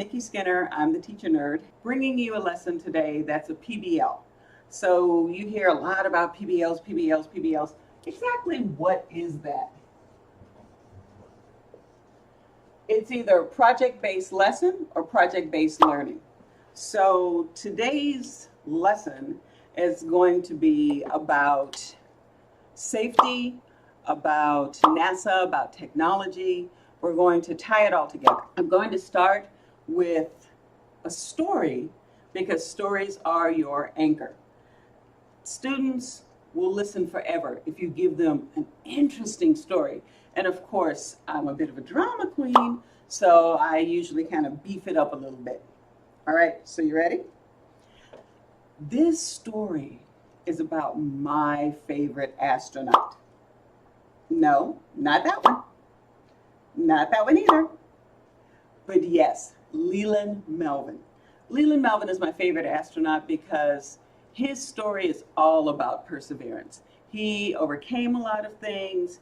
Nikki Skinner. I'm the teacher nerd, bringing you a lesson today that's a PBL. So you hear a lot about PBLs, PBLs, PBLs. Exactly what is that? It's either a project-based lesson or project-based learning. So today's lesson is going to be about safety, about NASA, about technology. We're going to tie it all together. I'm going to start with a story because stories are your anchor. Students will listen forever if you give them an interesting story. And of course, I'm a bit of a drama queen, so I usually kind of beef it up a little bit. All right, so you ready? This story is about my favorite astronaut. No, not that one. Not that one either. But yes, Leland Melvin. Leland Melvin is my favorite astronaut because his story is all about perseverance. He overcame a lot of things.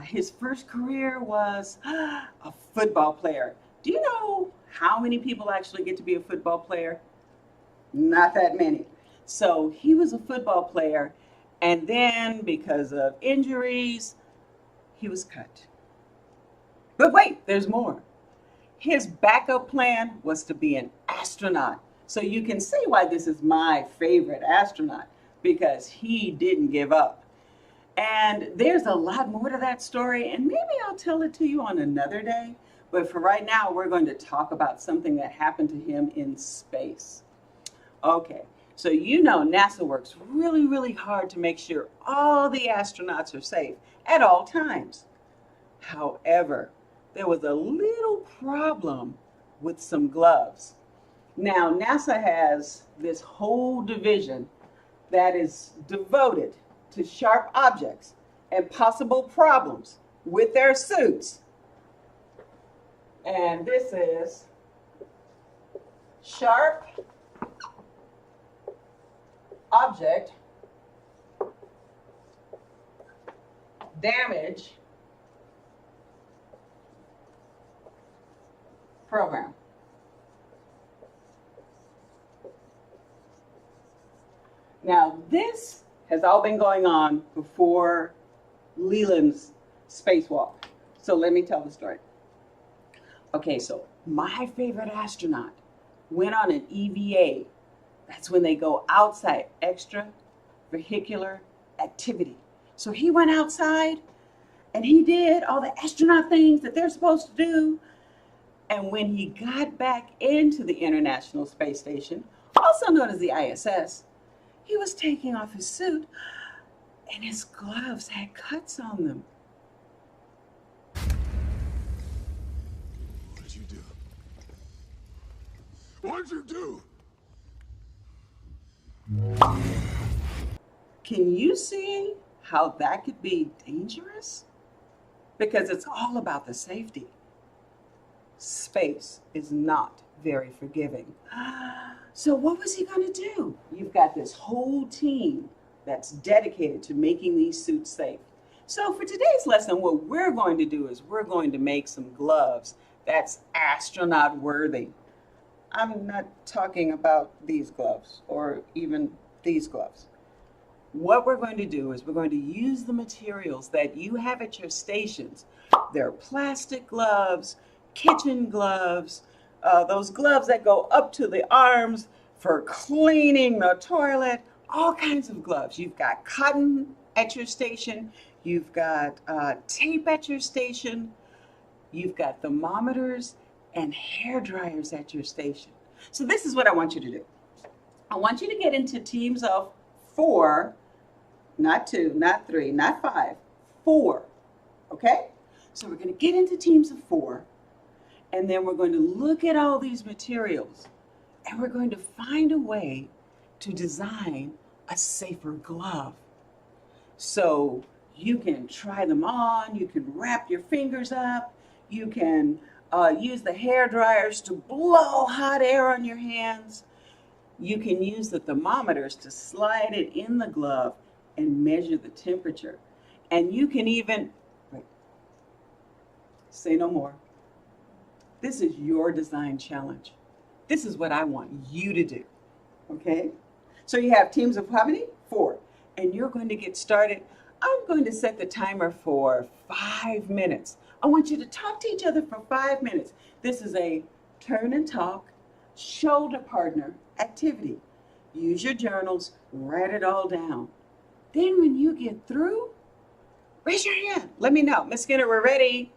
His first career was a football player. Do you know how many people actually get to be a football player? Not that many. So he was a football player, and then because of injuries, he was cut. But wait, there's more. His backup plan was to be an astronaut. So you can see why this is my favorite astronaut, because he didn't give up. And there's a lot more to that story, and maybe I'll tell it to you on another day. But for right now, we're going to talk about something that happened to him in space. Okay, so you know NASA works really, really hard to make sure all the astronauts are safe at all times. However, there was a little problem with some gloves. Now, NASA has this whole division that is devoted to sharp objects and possible problems with their suits. And this is sharp object damage program. Now, this has all been going on before Leland's spacewalk. So let me tell the story. Okay, so my favorite astronaut went on an EVA. That's when they go outside, extravehicular activity. So he went outside and he did all the astronaut things that they're supposed to do. And when he got back into the International Space Station, also known as the ISS, he was taking off his suit and his gloves had cuts on them. What'd you do? What'd you do? Can you see how that could be dangerous? Because it's all about the safety. Space is not very forgiving. So what was he going to do? You've got this whole team that's dedicated to making these suits safe. So for today's lesson, what we're going to do is we're going to make some gloves that's astronaut worthy. I'm not talking about these gloves or even these gloves. What we're going to do is we're going to use the materials that you have at your stations. They're plastic gloves, kitchen gloves, those gloves that go up to the arms for cleaning the toilet, all kinds of gloves. You've got cotton at your station, you've got tape at your station, you've got thermometers and hair dryers at your station. So this is what I want you to do. I want you to get into teams of 4, not 2, not 3, not 5, 4, okay? So we're going to get into teams of 4. And then we're going to look at all these materials and we're going to find a way to design a safer glove. So you can try them on, you can wrap your fingers up, you can use the hair dryers to blow hot air on your hands. You can use the thermometers to slide it in the glove and measure the temperature. And you can even, wait, say no more. This is your design challenge. This is what I want you to do, okay? So you have teams of how many? 4. And you're going to get started. I'm going to set the timer for 5 minutes. I want you to talk to each other for 5 minutes. This is a turn and talk, shoulder partner activity. Use your journals, write it all down. Then when you get through, raise your hand. Let me know. Miss Skinner, we're ready.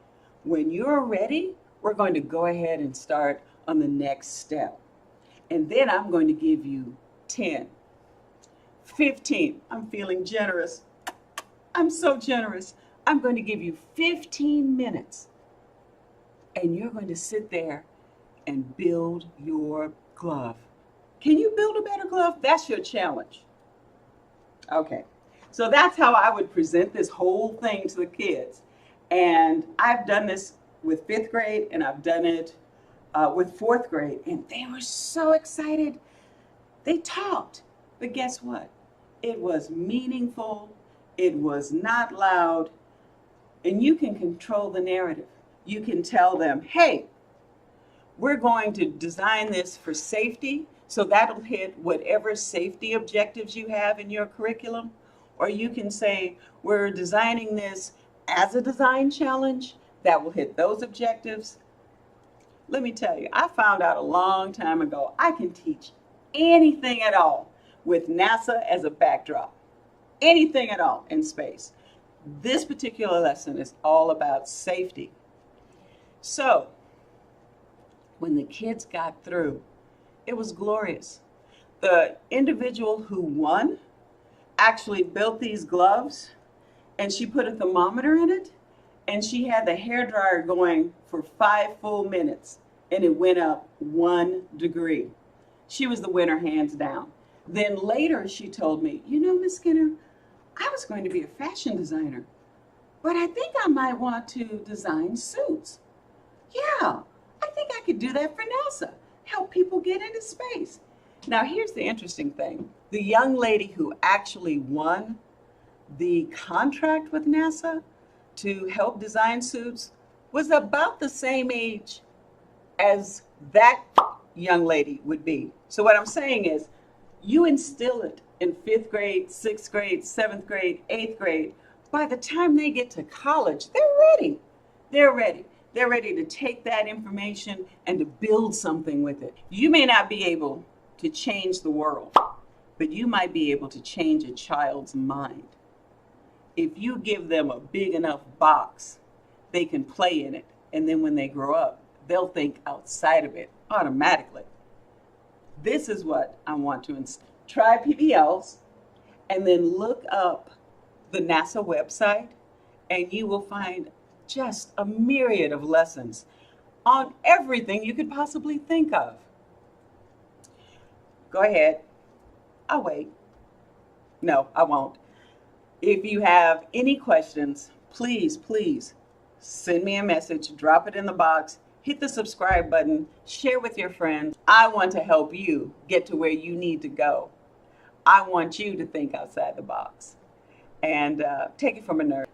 When you're ready, we're going to go ahead and start on the next step. And then I'm going to give you 10, 15. I'm feeling generous. I'm so generous. I'm going to give you 15 minutes. And you're going to sit there and build your glove. Can you build a better glove? That's your challenge. Okay. So that's how I would present this whole thing to the kids. And I've done this with 5th grade, and I've done it with 4th grade, and they were so excited. They talked, but guess what? It was meaningful. It was not loud, and you can control the narrative. You can tell them, hey, we're going to design this for safety, so that'll hit whatever safety objectives you have in your curriculum. Or you can say, we're designing this as a design challenge that will hit those objectives. Let me tell you, I found out a long time ago, I can teach anything at all with NASA as a backdrop. Anything at all in space. This particular lesson is all about safety. So, when the kids got through, it was glorious. The individual who won actually built these gloves, and she put a thermometer in it, and she had the hairdryer going for 5 full minutes, and it went up 1 degree. She was the winner, hands down. Then later she told me, you know, Miss Skinner, I was going to be a fashion designer, but I think I might want to design suits. Yeah, I think I could do that for NASA, help people get into space. Now here's the interesting thing. The young lady who actually won the contract with NASA to help design suits was about the same age as that young lady would be. So what I'm saying is, you instill it in 5th grade, 6th grade, 7th grade, 8th grade. By the time they get to college, they're ready. They're ready. They're ready to take that information and to build something with it. You may not be able to change the world, but you might be able to change a child's mind. If you give them a big enough box, they can play in it. And then when they grow up, they'll think outside of it automatically. This is what I want to instill. Try PBLs and then look up the NASA website, and you will find just a myriad of lessons on everything you could possibly think of. Go ahead. I'll wait. No, I won't. If you have any questions, please send me a message, drop it in the box, hit the subscribe button, share with your friends. I want to help you get to where you need to go. I want you to think outside the box and take it from a nerd.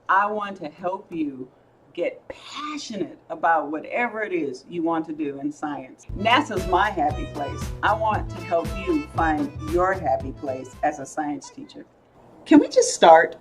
I want to help you get passionate about whatever it is you want to do in science. NASA's my happy place. I want to help you find your happy place as a science teacher. Can we just start?